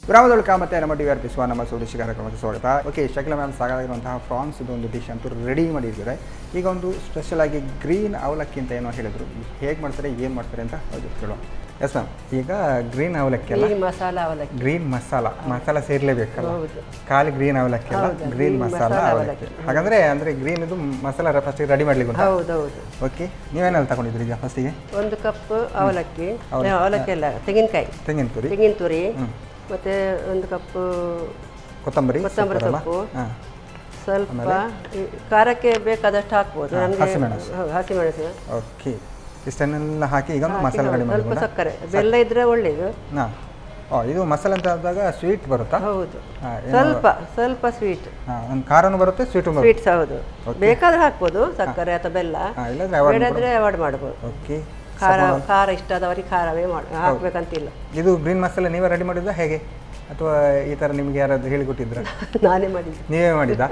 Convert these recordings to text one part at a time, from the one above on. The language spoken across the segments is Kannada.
ವಿರಾಮದೊಳಕ ಮತ್ತೆ ನಮ್ಮ ಡಿಆರ್ ಪಿಸುವ ನಮ್ಮ ಡಿಶ್ ಕಾರ್ಯಕ್ರಮಕ್ಕೆ ಸ್ವಾಗತ. ಓಕೆ, ಶಕಿಲಾ ಮ್ಯಾಮ್ ಸಾಕಾಗಿರುವಂತಹ ಫ್ರಾನ್ಸ್ ಇದೊಂದು ಡಿಶ್ ಅಂತೂ ರೆಡಿ ಮಾಡಿದ್ದಾರೆ. ಈಗ ಒಂದು ಸ್ಪೆಷಲ್ ಆಗಿ ಗ್ರೀನ್ ಅವಲಕ್ಕಿ ಅಂತ ಏನೋ ಹೇಳಿದ್ರು, ಹೇಗೆ ಮಾಡ್ತಾರೆ ಏನು ಮಾಡ್ತಾರೆ ಅಂತ ಹೌದು ಕೇಳೋಣ. ಎಸ್ ಮ್ಯಾಮ್, ಈಗ ಗ್ರೀನ್ ಅವಲಕ್ಕಿ ಅಲ್ಲ, ಗ್ರೀನ್ ಮಸಾಲ ಸೇರ್ಲೇಬೇಕಲ್ಲ, ಖಾಲಿ ಗ್ರೀನ್ ಅವಲಕ್ಕಿ ಅಲ್ಲ, ಗ್ರೀನ್ ಮಸಾಲ ಅವಲಕ್ಕಿ. ಹಾಗಂದ್ರೆ ಅಂದ್ರೆ ಗ್ರೀನ್ ಇದು ಮಸಾಲ ಫಸ್ಟಿಗೆ ರೆಡಿ ಮಾಡ್ಲಿಕ್ಕೆ ಉಂಟು. ಓಕೆ, ನೀವೇನೆಲ್ಲ ತಗೊಂಡಿದ್ರಿ ಈಗ ಫಸ್ಟಿಗೆ? 1 ಕಪ್ ಅವಲಕ್ಕಿ ಅಲ್ಲ, ತೆಂಗಿನ ತುರಿ ಮತ್ತೆ 1 ಕಪ್ ಕೊತ್ತಂಬರಿ ಸೊಪ್ಪು, ಸ್ವಲ್ಪ ಖಾರಕ್ಕೆ ಬೇಕಾದಷ್ಟು ಹಾಕ್ಬೋದು, ಹಸಿಮೆಣಸು. ಓಕೆ, ಇಷ್ಟನ್ನೆಲ್ಲ ಹಾಕಿ ಈಗ ಮಸಾಲೆ ರೆಡಿ ಮಾಡಿ. ಸ್ವಲ್ಪ ಸಕ್ಕರೆ, ಬೆಲ್ಲ ಇದ್ರೆ ಒಳ್ಳೇದು. ಇದು ಮಸಾಲೆ ಅಂತ ಆದಾಗ ಸ್ವೀಟ್ ಬರುತ್ತಾ? ಹೌದು, ಸ್ವಲ್ಪ ಸ್ವೀಟ್. ಒಂದು ಖಾರನೂ ಬರುತ್ತೆ, ಸ್ವೀಟು ಸ್ವೀಟ್ಸ್. ಹೌದು, ಬೇಕಾದ್ರೆ ಹಾಕ್ಬೋದು ಸಕ್ಕರೆ ಅಥವಾ ಬೆಲ್ಲ, ಬೇಡಾದ್ರೆ ಅವಾಯ್ಡ್ ಮಾಡ್ಬೋದು. ಓಕೆ, ಖಾರ ಇಷ್ಟ ಆದವರಿಗೆ ಖಾರವೇ ಹಾಕ್ಬೇಕಂತಿಲ್ಲ. ಇದು ಗ್ರೀನ್ ಮಸಾಲೆ ನೀವೇ ರೆಡಿ ಮಾಡಿದ್ದ ಹೇಗೆ, ಅಥವಾ ಈ ಥರ ನಿಮ್ಗೆ ಯಾರಾದ್ರು ಹೇಳಿಕೊಟ್ಟಿದ್ರ? ನಾನೇ ಮಾಡಿದ್ದೆ. ನೀವೇ ಮಾಡಿದ್ದ?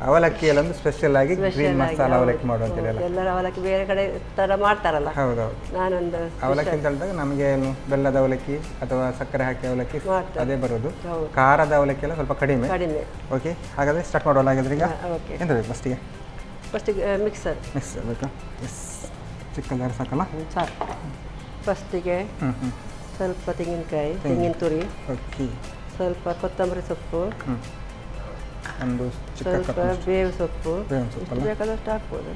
ಅವಲಕ್ಕಿಯಲ್ಲಿ ಒಂದು ಸ್ಪೆಷಲ್ ಆಗಿ ಗ್ರೀನ್ ಮಸಾಲ ಅವಲಕ್ಕಿ ಮಾಡುವಂತಿಲ್ಲ, ಎಲ್ಲರ ಅವಲಕ್ಕಿ ಬೇರೆ ಕಡೆ ತರ ಮಾಡ್ತಾರಲ್ಲ. ಹೌದೌದು, ನಾನೊಂದು ಅವಲಕ್ಕಿ ಅಂತ ಹೇಳಿದಾಗ ನಮಗೆ ಏನು ಬೆಲ್ಲದ ಅವಲಕ್ಕಿ ಅಥವಾ ಸಕ್ಕರೆ ಹಾಕಿ ಅವಲಕ್ಕಿ ಅದೇ ಬರೋದು. ಖಾರದ ಅವಲಕ್ಕಿ ಎಲ್ಲ ಸ್ವಲ್ಪ ಕಡಿಮೆ. ಓಕೆ, ಹಾಗಾದ್ರೆ ಸ್ಟಾರ್ಟ್ ಮಾಡೋಲ್ಲ. ಹಾಗಾದ್ರೆ ಈಗ ಎಂತ ಬೇಕು ಫಸ್ಟಿಗೆ? ಮಿಕ್ಸರ್ ಬೇಕಾ? ಎಸ್, ಚಿಕ್ಕ ಜಾರ್ ಸಾಕಲ್ಲ? ಸಾಕು. ಫಸ್ಟಿಗೆ ಸ್ವಲ್ಪ ತೆಂಗಿನ ತುರಿ, ಸ್ವಲ್ಪ ಕೊತ್ತಂಬರಿ ಸೊಪ್ಪು, ಒಂದು ಸ್ವಲ್ಪ ಬೇವು ಸೊಪ್ಪು, ಬೇಕಾದಷ್ಟು ಹಾಕ್ಬೋದು.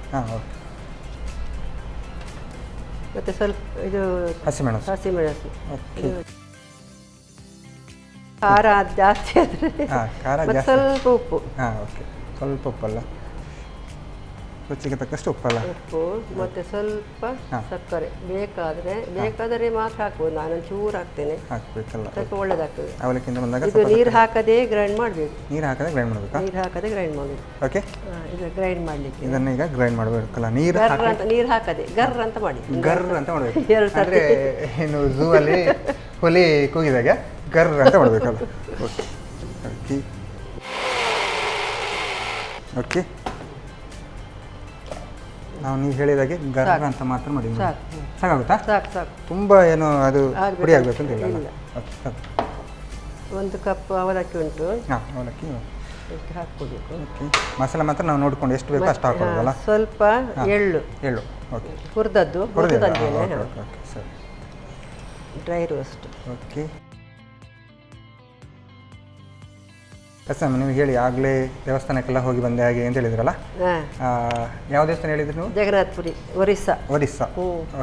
ಮತ್ತೆ ಸ್ವಲ್ಪ ಇದು ಹಸಿಮೆಣಸು. ಖಾರ ಜಾಸ್ತಿ ಆದರೆ ಸ್ವಲ್ಪ ಉಪ್ಪು. ಸ್ವಲ್ಪ ಉಪ್ಪಲ್ಲ, ರುಚಿಗೆ ತಕ್ಕಷ್ಟು ಉಪ್ಪಲ್ಲ, ಉಪ್ಪು ಮತ್ತೆ ಸ್ವಲ್ಪ ಸಕ್ಕರೆ. ಬೇಕಾದರೆ ಮಾತ್ರ ಹಾಕ್ಬೋದು, ನಾನೊಂದು ಚೂರು ಹಾಕ್ತೇನೆ, ಹಾಕ್ಬೇಕಲ್ಲ, ಸ್ವಲ್ಪ ಒಳ್ಳೇದಾಗ್ತದೆ. ಅವಲಕ್ಕಿಂತ ಬಂದಾಗ ಇದು ನೀರು ಹಾಕದೆ ಗ್ರೈಂಡ್ ಮಾಡಬೇಕು. ನೀರು ಹಾಕದೆ ಗ್ರೈಂಡ್ ಮಾಡಬೇಕಾ? ನೀರು ಹಾಕದೆ ಗ್ರೈಂಡ್ ಮಾಡಬೇಕು. ಓಕೆ, ಇದು ಗ್ರೈಂಡ್ ಮಾಡಲಿಕ್ಕೆ ಇದನ್ನ ಈಗ ಗ್ರೈಂಡ್ ಮಾಡಬೇಕಲ್ಲ. ನೀರು ಹಾಕದೆ ಗರ್ ಅಂತ ಮಾಡಿ, ಗರ್ ಅಂತ ಮಾಡಬೇಕು. ಅಂದರೆ ಏನು ಝೂ ಅಲ್ಲಿ ಹುಲಿ ಕೂಗಿದಾಗ ಗರ್ ಅಂತ ಮಾಡಬೇಕಲ್ಲ. ಓಕೆ ಓಕೆ ಓಕೆ, ನಾವು ನೀವು ಹೇಳಿದಾಗೆ ಗರ್ರ ಅಂತ ಮಾತ್ರ ಮಾಡಿ ಸಾಕಾಗುತ್ತಾ? ಸಾಕು. ತುಂಬ ಏನು ಅದು ಪುಡಿ ಆಗಬೇಕು ಅಂತ ಇಲ್ಲ. 1 ಕಪ್ ಅವಲಕ್ಕಿ ಉಂಟು, ಅವಲಕ್ಕಿ ಹಾಕ್ಕೋಬೇಕು. ಓಕೆ, ಮಸಾಲೆ ಮಾತ್ರ ನಾವು ನೋಡ್ಕೊಂಡು ಎಷ್ಟು ಬೇಕೋ ಅಷ್ಟು ಹಾಕೋದಲ್ಲ. ಸ್ವಲ್ಪ ಎಳ್ಳು. ಓಕೆ, ಹುರಿದದ್ದು ಸರಿ. Dry roast. ಓಕೆ, ನೀವು ಹೇಳಿ ಆಗಲೇ ದೇವಸ್ಥಾನಕ್ಕೆಲ್ಲ ಹೋಗಿ ಬಂದೆ ಹಾಗೆ ಅಂತ ಹೇಳಿದ್ರಲ್ಲ, ಯಾವ ದೇವಸ್ಥಾನ ಹೇಳಿದ್ರಿ ನೀವು? ಜಗನ್ನಾಥಪುರಿ, ಒರಿಸ್ಸಾ.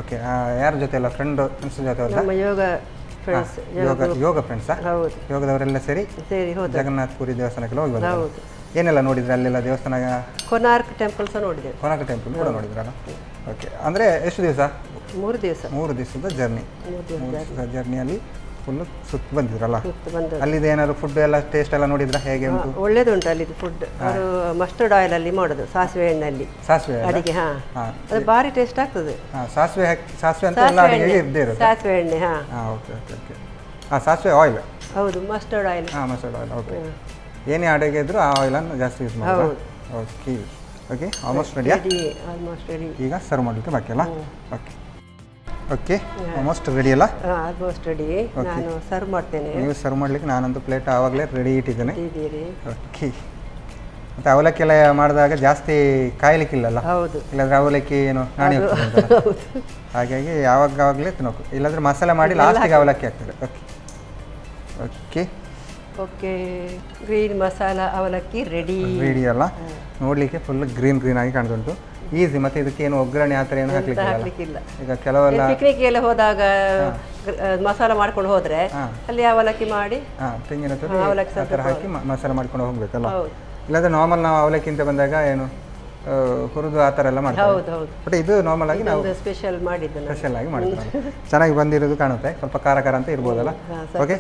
ಓಕೆ, ಯಾರ ಜೊತೆ ಎಲ್ಲ ಫ್ರೆಂಡ್ಸ್ ಜೊತೆ ಹೋದ? ಯೋಗ ಫ್ರೆಂಡ್ಸಾ? ಹೌದು, ಯೋಗದವರೆಲ್ಲ ಸೇರಿ ಹೋದ ಜಗನ್ನಾಥಪುರಿ ದೇವಸ್ಥಾನಕ್ಕೆಲ್ಲ ಹೋಗಿ ಬಂದ. ಏನೆಲ್ಲ ನೋಡಿದ್ರೆ ಅಲ್ಲೆಲ್ಲ ದೇವಸ್ಥಾನ? ಕೊನಾರ್ಕ್ ಟೆಂಪಲ್ ಸಹ ನೋಡಿದೆ. ಕೊನಾರ್ಕ್ ಟೆಂಪಲ್ ಕೂಡ ನೋಡಿದ್ರಲ್ಲ? ಓಕೆ, ಅಂದರೆ ಎಷ್ಟು ದಿವಸ? 3 ದಿವಸದ ಜರ್ನಿಯಲ್ಲಿ ಫುಲ್ಲು ಸುತ್ತ ಬಂದಿದ್ರಲ್ಲ? ಅಲ್ಲಿದ್ದು ಏನಾದ್ರು ಫುಡ್ ಎಲ್ಲ ಟೇಸ್ಟ್ ಎಲ್ಲ ನೋಡಿದ್ರ ಹೇಗೆ ಉಂಟು? ಒಳ್ಳೇದುಂಟು ಅಲ್ಲಿದ್ದು ಫುಡ್. ಅವರು ಮಸ್ಟರ್ಡ್ ಆಯಿಲ್ ಅಲ್ಲಿ ಮಾಡೋದು, ಸಾಸಿವೆ ಎಣ್ಣೆಯಲ್ಲಿ ಅಡಿಗೆ. ಅದು ಭಾರಿ ಟೇಸ್ಟ್ ಆಗ್ತದೆ. ಸಾಸಿವೆ ಅಂತ ಎಲ್ಲ ಅಡಿಗೆಗೆ ಇದ್ದೇ ಇರುತ್ತೆ. ಸಾಸಿವೆ ಎಣ್ಣೆ. ಓಕೆ, ಸಾಸಿವೆ ಆಯಿಲ್. ಹೌದು, mustard oil. Mustard oil. Okay, ಏನೇ ಅಡುಗೆ ಇದ್ರು ಆ ಆಯಿಲನ್ನು ಜಾಸ್ತಿ ಯೂಸ್ ಮಾಡೋದು. Okay, almost ready. ಈಗ ಸರ್ವ್ ಮಾಡಲಿಕ್ಕೆ ಬಾಕಿ ಅಲ್ಲ? ಓಕೆ, ಆಲ್ಮೋಸ್ಟ್ ರೆಡಿ ಅಲ್ಲ? Almost ready. ನಾನು ಸರ್ವ್ ಮಾಡ್ತೇನೆ. ನೀವು ಸರ್ವ್ ಮಾಡ್ಲಿಕ್ಕೆ ನಾನೊಂದು ಪ್ಲೇಟ್ ಆವಾಗಲೇ ರೆಡಿ ಇಟ್ಟಿದ್ದೇನೆ. ಓಕೆ, ಮತ್ತು ಅವಲಕ್ಕಿ ಎಲ್ಲ ಮಾಡಿದಾಗ ಜಾಸ್ತಿ ಕಾಯ್ಲಿಕ್ಕಿಲ್ಲಲ್ಲ? ಹೌದು, ಇಲ್ಲಾಂದ್ರೆ ಅವಲಕ್ಕಿ ಏನು ನಾಣಿ ಹೋಗ್ತದೆ, ಹಾಗಾಗಿ ಯಾವಾಗಲೇ ತಿನ್ನೋಕು, ಇಲ್ಲಾಂದ್ರೆ ಮಸಾಲೆ ಮಾಡಿ ಲಾಸ್ಟಿಗೆ ಅವಲಕ್ಕಿ ಆಗ್ತದೆ. ಓಕೆ ಓಕೆ, ಗ್ರೀನ್ ಮಸಾಲ ಅವಲಕ್ಕಿ ರೆಡಿ ಅಲ್ಲ? ನೋಡಲಿಕ್ಕೆ ಫುಲ್ ಗ್ರೀನ್ ಆಗಿ ಕಾಣ್ತುಂಟು. ಈಸಿ, ಮತ್ತೆ ಇದಕ್ಕೆ ಏನು ಒಗ್ಗರಣೆ ಆ ಥರ ಏನು ಹಾಕ್ಲಿಕ್ಕಿಲ್ಲ. ಈಗ ಕೆಲವೆಲ್ಲ ಪಿಕ್ನಿಕ್ ಎಲ್ಲ ಹೋದಾಗ ಮಸಾಲ ಮಾಡ್ಕೊಂಡು ಹೋದ್ರೆ ಅಲ್ಲಿ ಅವಲಕ್ಕಿ ಮಾಡಿ ತೆಂಗಿನ ತುರಿ ಆ ಥರ ಹಾಕಿ ಮಸಾಲ ಮಾಡ್ಕೊಂಡು ಹೋಗ್ಬೇಕಲ್ಲ. ಇಲ್ಲಾಂದ್ರೆ ನಾರ್ಮಲ್ ನಾವು ಅವಲಕ್ಕಿ ಅಂತ ಬಂದಾಗ ಏನು ಹುರಿದು ಆ ಥರ ಎಲ್ಲ ಮಾಡ್ತೀವಿ. ಬಟ್ ಇದು ನಾರ್ಮಲ್ ಆಗಿ ನಾವು ಸ್ಪೆಷಲ್ ಆಗಿ ಮಾಡ್ತೀವಿ. ಚೆನ್ನಾಗಿ ಬಂದಿರೋದು ಕಾಣುತ್ತೆ. ಸ್ವಲ್ಪ ಖಾರ ಅಂತ ಇರ್ಬೋದಲ್ಲ? ಓಕೆ,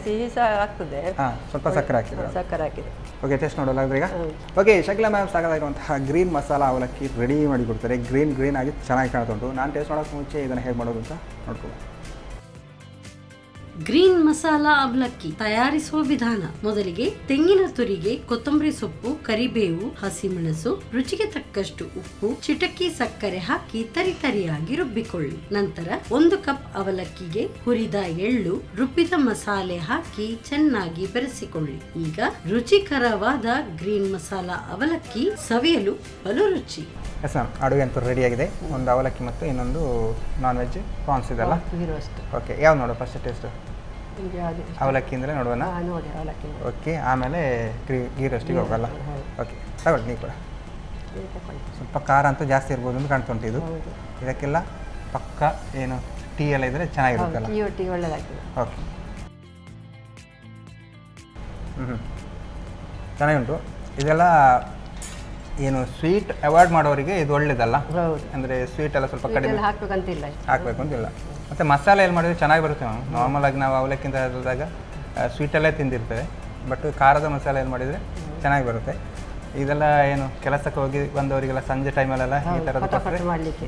ಸ್ವಲ್ಪ ಸಕ್ಕರೆ ಹಾಕಿದ್ರೆ. ಓಕೆ, ಟೇಸ್ಟ್ ನೋಡೋಲ್ಲ ಈಗ? Okay, Shakila ma'am ಸಾಕಾಗಿರುವಂತಹ green masala ಅವಲಕ್ಕಿ ರೆಡಿ ಮಾಡಿ ಕೊಡ್ತಾರೆ. ಗ್ರೀನ್ ಆಗಿ ಚೆನ್ನಾಗಿ ಕಾಣ್ತುಂಟು. ನಾನು ಟೇಸ್ಟ್ ಮಾಡೋಕ್ಕೆ ಮುಂಚೆ ಇದನ್ನು ಹೇಗೆ ಮಾಡೋದು ಅಂತ ನೋಡ್ಕೊಳ್ಳಿ. ಗ್ರೀನ್ ಮಸಾಲಾ ಅವಲಕ್ಕಿ ತಯಾರಿಸುವ ವಿಧಾನ. ಮೊದಲಿಗೆ ತೆಂಗಿನ ತುರಿಗೆ ಕೊತ್ತಂಬರಿ ಸೊಪ್ಪು, ಕರಿಬೇವು, ಹಸಿಮೆಣಸು, ರುಚಿಗೆ ತಕ್ಕಷ್ಟು ಉಪ್ಪು, ಚಿಟಕಿ ಸಕ್ಕರೆ ಹಾಕಿ ತರಿತರಿಯಾಗಿ ರುಬ್ಬಿಕೊಳ್ಳಿ. ನಂತರ 1 ಕಪ್ ಅವಲಕ್ಕಿಗೆ ಹುರಿದ ಎಳ್ಳು, ರುಬ್ಬಿದ ಮಸಾಲೆ ಹಾಕಿ ಚೆನ್ನಾಗಿ ಬೆರೆಸಿಕೊಳ್ಳಿ. ಈಗ ರುಚಿಕರವಾದ ಗ್ರೀನ್ ಮಸಾಲಾ ಅವಲಕ್ಕಿ ಸವಿಯಲು ಬಲು ರುಚಿ. ಎಸ್ ಮ್ಯಾಮ್, ಅಡುಗೆ ಅಂತೂ ರೆಡಿಯಾಗಿದೆ. ಒಂದು ಅವಲಕ್ಕಿ ಮತ್ತು ಇನ್ನೊಂದು ನಾನ್ ವೆಜ್ ಪ್ರಾನ್ಸ್ ಇದೆಲ್ಲ. ಓಕೆ, ಯಾವ್ದು ನೋಡೋ ಫಸ್ಟ್ ಟೇಸ್ಟ್? ಅವಲಕ್ಕಿಯಿಂದಲೇ ನೋಡುವನ? ಓಕೆ, ಆಮೇಲೆ ಗೀ ರೋಸ್ಟಿಗೆ ಹೋಗಲ್ಲ. ಓಕೆ, ತಗೊಳ್ಳಿ ನೀವು ಕೂಡ. ಸ್ವಲ್ಪ ಖಾರ ಅಂತೂ ಜಾಸ್ತಿ ಇರ್ಬೋದು ಅಂತ ಕಾಣ್ತುಂಟು ಇದು. ಇದಕ್ಕೆಲ್ಲ ಪಕ್ಕ ಏನು ಟೀ ಎಲ್ಲ ಇದ್ದರೆ ಚೆನ್ನಾಗಿರುತ್ತಲ್ಲ? ಓಕೆ, ಚೆನ್ನಾಗುಂಟು. ಇದೆಲ್ಲ ಏನು ಸ್ವೀಟ್ ಅವಾಯ್ಡ್ ಮಾಡೋರಿಗೆ ಇದು ಒಳ್ಳೇದಲ್ಲ, ಅಂದರೆ ಸ್ವೀಟ್ ಎಲ್ಲ ಸ್ವಲ್ಪ ಕಡಿಮೆ ಹಾಕಬೇಕು ಅಂತಿಲ್ಲ. ಮತ್ತು ಮಸಾಲೆ ಎಲ್ಲ ಮಾಡಿದ್ರೆ ಚೆನ್ನಾಗಿ ಬರುತ್ತೆ ಮ್ಯಾಮ್. ನಾರ್ಮಲಾಗಿ ನಾವು ಅವಲಕ್ಕಿಂತ ಹೇಳಿದಾಗ ಸ್ವೀಟಲ್ಲೇ ತಿಂದಿರ್ತೇವೆ, ಬಟ್ ಖಾರದ ಮಸಾಲೆ ಏನು ಮಾಡಿದರೆ ಚೆನ್ನಾಗಿ ಬರುತ್ತೆ. ಇದೆಲ್ಲ ಏನು ಕೆಲಸಕ್ಕೆ ಹೋಗಿ ಬಂದವರಿಗೆಲ್ಲ ಸಂಜೆ ಟೈಮಲ್ಲೆಲ್ಲ ಈ ಥರದ್ದು ಕೊಟ್ಟರೆ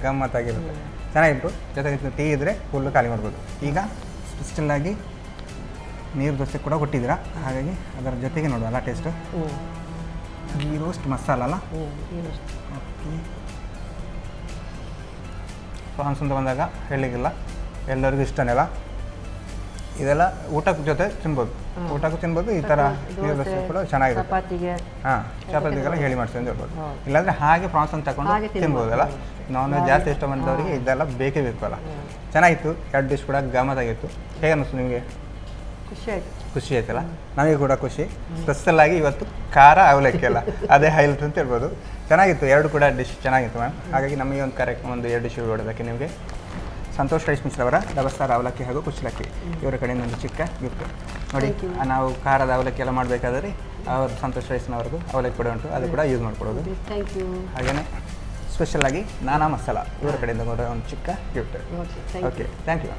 ಗಮ್ಮತ್ತಾಗಿರುತ್ತೆ, ಚೆನ್ನಾಗಿತ್ತು. ಜೊತೆಗೆ ಟೀ ಇದ್ದರೆ ಫುಲ್ಲು ಖಾಲಿ ಮಾಡ್ಬೋದು. ಈಗ ಸ್ಪೆಷಲಾಗಿ ನೀರು ದೋಸೆ ಕೂಡ ಕೊಟ್ಟಿದ್ದೀರಾ, ಹಾಗಾಗಿ ಅದರ ಜೊತೆಗೆ ನೋಡುವಲ್ಲ ಟೇಸ್ಟು. ಗೀ ರೋಸ್ಟ್ ಮಸಾಲ ಅಲ್ಲ? ಓಕೆ, ಪ್ರಾನ್ಸ್ ಅಂತ ಬಂದಾಗ ಹೇಳಿಗಿಲ್ಲ, ಎಲ್ಲರಿಗೂ ಇಷ್ಟನೇ ಅಲ್ಲ. ಇದೆಲ್ಲ ಊಟಕ್ಕೆ ಜೊತೆ ತಿನ್ಬೋದು, ಊಟಕ್ಕೂ ತಿನ್ಬೋದು. ಈ ಥರ ನೀರು ದೋಸೆ ಕೂಡ ಚೆನ್ನಾಗಿರುತ್ತೆ. ಹಾಂ, ಚಪಾತಿಗೆಲ್ಲ ಹೇಳಿ ಮಾಡ್ತೀವಿ ಅಂತ ಹೇಳ್ಬೋದು. ಇಲ್ಲಾಂದರೆ ಹಾಗೆ ಪ್ರಾನ್ಸ್ ಅಂತ ತಗೊಂಡು ತಿನ್ಬೋದಲ್ಲ. ನಾನ್ ವೆಜ್ ಜಾಸ್ತಿ ಇಷ್ಟ ಬಂದವರಿಗೆ ಇದೆಲ್ಲ ಬೇಕೇ ಬೇಕು ಅಲ್ಲ. ಚೆನ್ನಾಗಿತ್ತು, 2 ಡಿಶ್ ಕೂಡ ಗಮ್ಮತ್ತಾಗಿತ್ತು. ಹೇಗೆ ಅನ್ನಿಸ್ತು ನಿಮಗೆ? ಖುಷಿ ಆಯ್ತಲ್ಲ? ನಮಗೆ ಕೂಡ ಖುಷಿ. ಸ್ಪೆಷಲಾಗಿ ಇವತ್ತು ಖಾರ ಅವಲಕ್ಕಿ ಅಲ್ಲ, ಅದೇ ಹೈಲೈಟ್ ಅಂತ ಹೇಳ್ಬೋದು. ಚೆನ್ನಾಗಿತ್ತು, 2 ಕೂಡ ಡಿಶ್ ಚೆನ್ನಾಗಿತ್ತು ಮ್ಯಾಮ್. ಹಾಗಾಗಿ ನಮಗೆ ಒಂದು ಕರೆಕ್ಟ್ ಒಂದು 2 ಡಿಶ್ ಹೊಡೋದಕ್ಕೆ ನಿಮಗೆ ಸಂತೋಷ್ ರೈಸ್ ಮಿಶ್ರ ಅವರ ಡಬಸ್ತಾರ್ ಅವಲಕ್ಕಿ ಹಾಗೂ ಕುಚ್ಚಲಕ್ಕಿ ಇವರ ಕಡೆಯಿಂದ ಒಂದು ಚಿಕ್ಕ ಗಿಫ್ಟ್ ನೋಡಿ. ನಾವು ಖಾರದ ಅವಲಕ್ಕಿ ಎಲ್ಲ ಮಾಡಬೇಕಾದ್ರೆ ಅವರು ಸಂತೋಷ್ ರೈಸ್ನವ್ರದ್ದು ಅವಲಕ್ಕಿ ಕೂಡ ಉಂಟು, ಅದು ಕೂಡ ಯೂಸ್ ಮಾಡ್ಕೊಡೋದು. ಹಾಗೆಯೇ ಸ್ಪೆಷಲಾಗಿ ನಾನಾ ಮಸಾಲ ಇವರ ಕಡೆಯಿಂದ ಒಂದು ಚಿಕ್ಕ gift. Okay, thank you.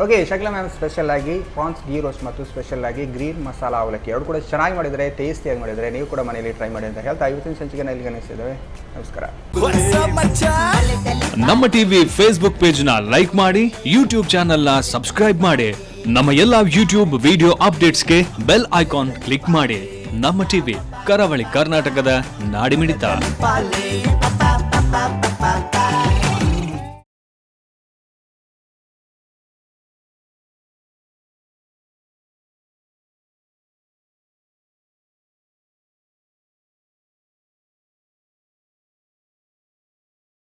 Okay, Shakeela ma'am ಸ್ಪೆಷಲಾಗಿ ಪ್ರಾನ್ಸ್ ಗೀ ರೋಸ್ಟ್ ಮತ್ತು ಸ್ಪೆಷಲಾಗಿ ಗ್ರೀನ್ ಮಸಾಲ ಅವಲಕ್ಕಿ 2 ಕೂಡ ಚೆನ್ನಾಗಿ ಮಾಡಿದರೆ, ಟೇಸ್ಟಿಯಾಗಿ ಮಾಡಿದರೆ, ನೀವು ಕೂಡ ಮನೆಯಲ್ಲಿ ಟ್ರೈ ಮಾಡಿ ಅಂತ ಹೇಳ್ತಾ ಇವತ್ತಿನ ಸಂಚಿಕೆ ಇಲ್ಲಿಗೆ ಅನಿಸಿದ್ದೇವೆ. ನಮಸ್ಕಾರ. ನಮ್ಮ ಟಿವಿ ಫೇಸ್ಬುಕ್ ಪೇಜ್ ನ ಲೈಕ್ ಮಾಡಿ, ಯೂಟ್ಯೂಬ್ ಚಾನೆಲ್ ನ ಸಬ್ಸ್ಕ್ರೈಬ್ ಮಾಡಿ, ನಮ್ಮ ಎಲ್ಲಾ ಯೂಟ್ಯೂಬ್ ವಿಡಿಯೋ ಅಪ್ಡೇಟ್ಸ್ಗೆ ಬೆಲ್ ಐಕಾನ್ ಕ್ಲಿಕ್ ಮಾಡಿ. ನಮ್ಮ ಟಿವಿ, ಕರಾವಳಿ ಕರ್ನಾಟಕದ ನಾಡಿಮಿಡಿತ.